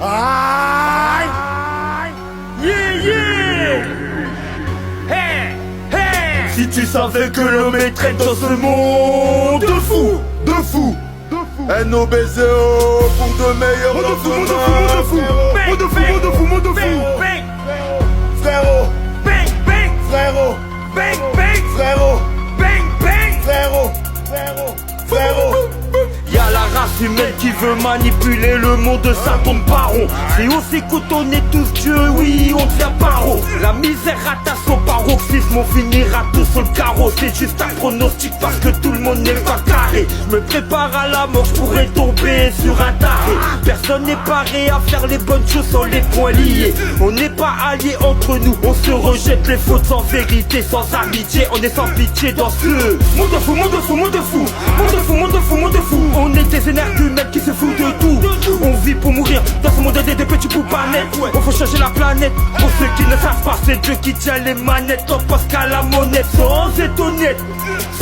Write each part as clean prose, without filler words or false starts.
Aïe. Yeah, yeah. Hey, hey. Si tu savais que l'homme est traite dans ce monde de fou, de fou, de fou. NOBZO pour de meilleurs lendemains. Monde de fou, monde de fou, monde de fou, monde de fou. Bang, Frérot, bang, bang, frérot, bang, bang, frérot, bang, bang. frérot, frérot, frérot. Y'a la race humaine qui veut manipuler le monde de ça tombe pas rond. C'est aussi quand on est tous dieux, oui on devient paro. La misère attache au paroxysme, on finira tous sur le carreau. C'est juste un pronostic parce que tout le monde n'est pas carré. Je me prépare à la mort, je pourrais tomber sur un taré. Personne n'est paré à faire les bonnes choses sans les poings liés. On n'est pas alliés entre nous, on se rejette les fautes sans vérité, sans amitié. On est sans pitié dans ce monde de fou, monde de fou, monde de fou, monde de fou, monde de fou, monde de fou. On est des énergumènes qui se foutent de tout. On vit pour mourir dans ce monde des petits poupanettes. On faut changer la planète. Pour ceux qui ne savent pas, c'est Dieu qui tient les manettes. On pense qu'à la monnaie sans être honnête.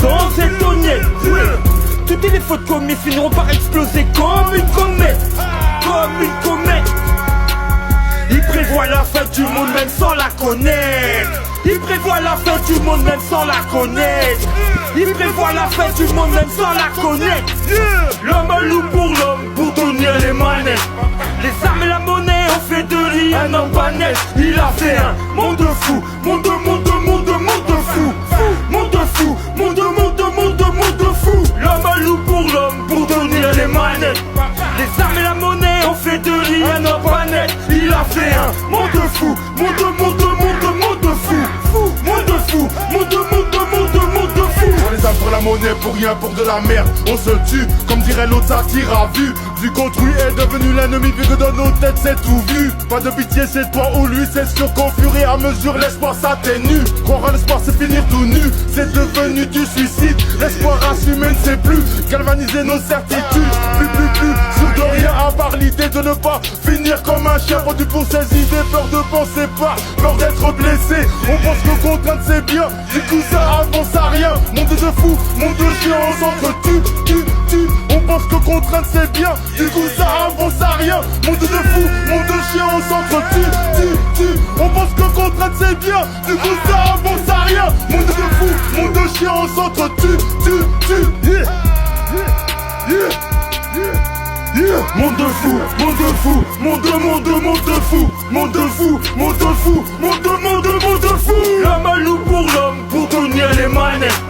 Sans être honnête. Toutes les fautes commises finiront par exploser comme une comète. Comme une comète. Il prévoit la fin du monde même sans la connaître. Il prévoit la fin du monde même sans la connaître. Il prévoit la fin du monde même sans la connaître. L'homme a loup pour l'homme pour tenir les manettes. Les armes et la monnaie ont fait de lui un homme pas net. Il a fait un monde de fou. Monde de fou. Monde de fou. Monde de fou. L'homme a loup pour l'homme pour tenir les manettes. Les armes et la monnaie ont fait de lui un homme pas net. Il a fait un monde de fou. Monde de fou. Monde de fou. Monde de fou. On les a pour la monnaie, pour rien, pour de la merde. On se tue, comme dirait l'autre, ça tire à vue. Vu qu'autrui est devenu l'ennemi, vu que dans nos têtes c'est tout vu. Pas de pitié, c'est toi ou lui, c'est sûr qu'au fur et à mesure l'espoir s'atténue. Croire en l'espoir c'est finir tout nu, c'est devenu du suicide. L'espoir assumé ne sait plus galvaniser nos certitudes. Plus, sûr de rien à part l'idée de ne pas finir comme un chien pendu pour ses idées. Peur de penser pas, peur d'être blessé. On pense que contrainte c'est bien, du coup ça avance à rien. Monde de fou, monde de chien, on s'entretue, tue. On pense que contrainte c'est bien, du coup ça avance à rien. Monde de fou, monde de chien, on s'entretue, tue. On pense que contrainte c'est bien, du coup ça avance à rien. Monde de fou, monde de chien, on s'entretue, tue. Yeah. Monde de fou, monde de fou, monde de fou, monde de fou, monde de fou, monde de fou. L'homme a loup pour l'homme pour tenir les manettes.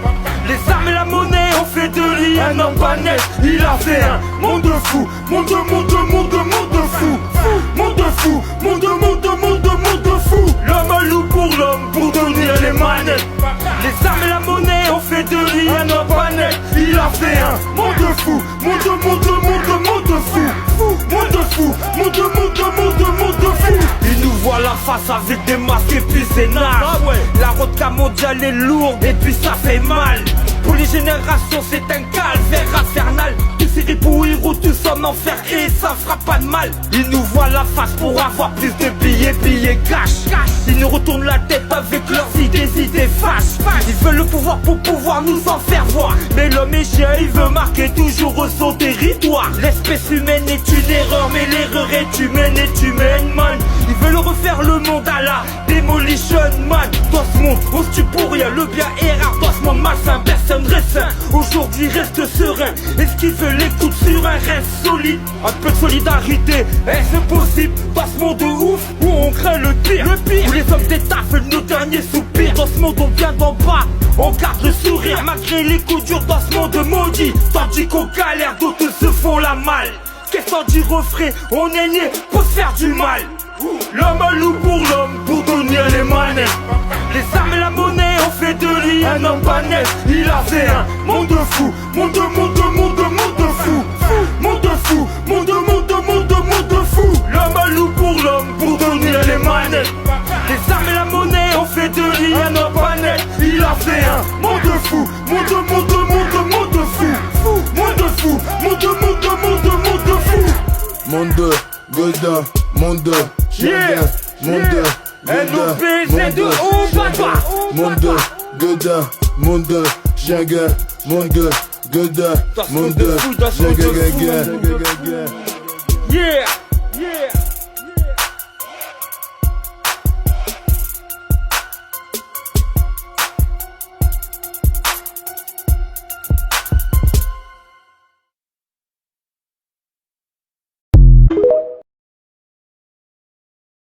Les armes et la monnaie ont fait de lui un homme pas net. Il a fait un monde de fou, monde de fou, monde de fou, monde de fou. L'homme a loup pour l'homme pour tenir les manettes. Les armes et la monnaie ont fait de lui un homme pas net. Il a fait un monde de fou, monde de fou, monde de fou. Il nous voit la face avec des masques et puis c'est nage. La route mondiale est lourde et puis ça fait mal. Pour les générations c'est un calvaire infernal. Tous ces ripoux tous en enfer et ça fera pas de mal. Ils nous voient la face pour avoir plus de billets cash. Ils nous retournent la tête avec leurs idées fâches. Ils veulent le pouvoir pour pouvoir nous en faire voir. Mais l'homme est chien, il veut marquer toujours son territoire. L'espèce humaine est une erreur, mais l'erreur est humaine man. Ils veulent refaire le monde à la Demolition Man. Dans ce monde, on se tue pour rien, le bien est rare. Dans ce monde malsain, personne reste sain. Aujourd'hui reste serein. Est-ce qu'ils veulent l'écoute sur un reste solide? Un peu de solidarité, est-ce possible? Dans ce monde de ouf, où on craint le pire. Où les hommes d'État veulent nos derniers soupirs. Dans ce monde on vient d'en bas, on garde le sourire malgré les coups durs dans ce monde maudit. Tandis qu'au galère, d'autres se font la malle. Qu'est-ce qu'on dit refrain? On est né pour se faire du mal. L'homme a loup pour l'homme pour tenir les manettes. Les armes et la monnaie ont fait de lui un homme pas net. Il a fait un monde de fou, monde de fou, monde de fou. L'homme a loup pour l'homme pour tenir les manettes. Les armes et la monnaie ont fait de lui un homme pas net. Il a fait un monde de fou, monde de fou, monde de fou. Monde de Godin, monde de chien, monde de monde de Godin, monde de chien, monde de Godin, monde de Yeah.